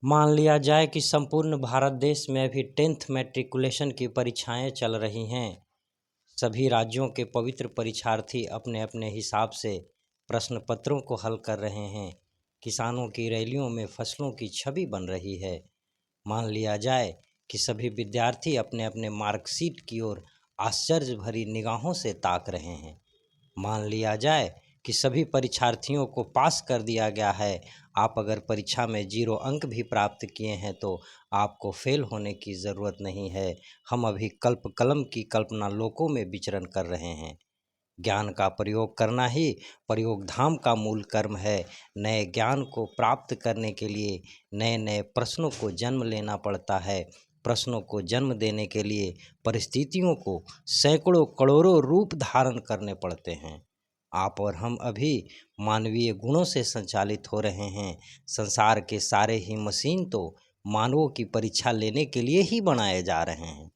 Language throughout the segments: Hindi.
मान लिया जाए कि संपूर्ण भारत देश में अभी 10th मैट्रिकुलेशन की परीक्षाएं चल रही हैं। सभी राज्यों के पवित्र परीक्षार्थी अपने अपने हिसाब से प्रश्न पत्रों को हल कर रहे हैं। किसानों की रैलियों में फसलों की छवि बन रही है। मान लिया जाए कि सभी विद्यार्थी अपने अपने मार्कशीट की ओर आश्चर्य भरी निगाहों से ताक रहे हैं। मान लिया जाए कि सभी परीक्षार्थियों को पास कर दिया गया है। आप अगर परीक्षा में 0 अंक भी प्राप्त किए हैं तो आपको फेल होने की ज़रूरत नहीं है। हम अभी कल्प कलम की कल्पना लोकों में विचरण कर रहे हैं। ज्ञान का प्रयोग करना ही प्रयोग धाम का मूल कर्म है। नए ज्ञान को प्राप्त करने के लिए नए नए प्रश्नों को जन्म लेना पड़ता है। प्रश्नों को जन्म देने के लिए परिस्थितियों को सैकड़ों करोड़ों रूप धारण करने पड़ते हैं। आप और हम अभी मानवीय गुणों से संचालित हो रहे हैं। संसार के सारे ही मशीन तो मानवों की परीक्षा लेने के लिए ही बनाए जा रहे हैं।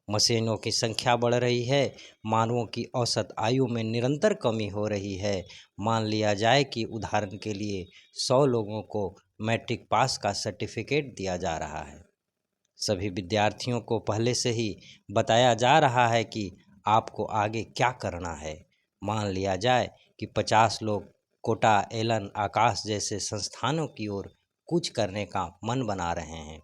मशीनों की संख्या बढ़ रही है, मानवों की औसत आयु में निरंतर कमी हो रही है। मान लिया जाए कि उदाहरण के लिए 100 लोगों को मैट्रिक पास का सर्टिफिकेट दिया जा रहा है। सभी विद्यार्थियों को पहले से ही बताया जा रहा है कि आपको आगे क्या करना है। मान लिया जाए कि 50 लोग कोटा, एलन, आकाश जैसे संस्थानों की ओर कूच करने का मन बना रहे हैं।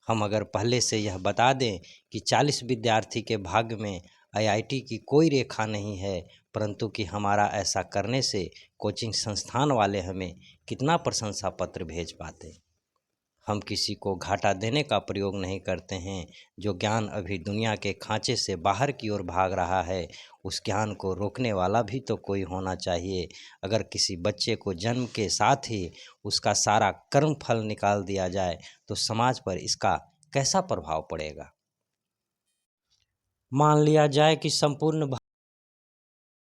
हम अगर पहले से यह बता दें कि 40 विद्यार्थी के भाग्य में आईआईटी की कोई रेखा नहीं है, परंतु कि हमारा ऐसा करने से कोचिंग संस्थान वाले हमें कितना प्रशंसा पत्र भेज पाते। हम किसी को घाटा देने का प्रयोग नहीं करते हैं। जो ज्ञान अभी दुनिया के खांचे से बाहर की ओर भाग रहा है, उस ज्ञान को रोकने वाला भी तो कोई होना चाहिए। अगर किसी बच्चे को जन्म के साथ ही उसका सारा कर्म फल निकाल दिया जाए तो समाज पर इसका कैसा प्रभाव पड़ेगा। मान लिया जाए कि संपूर्ण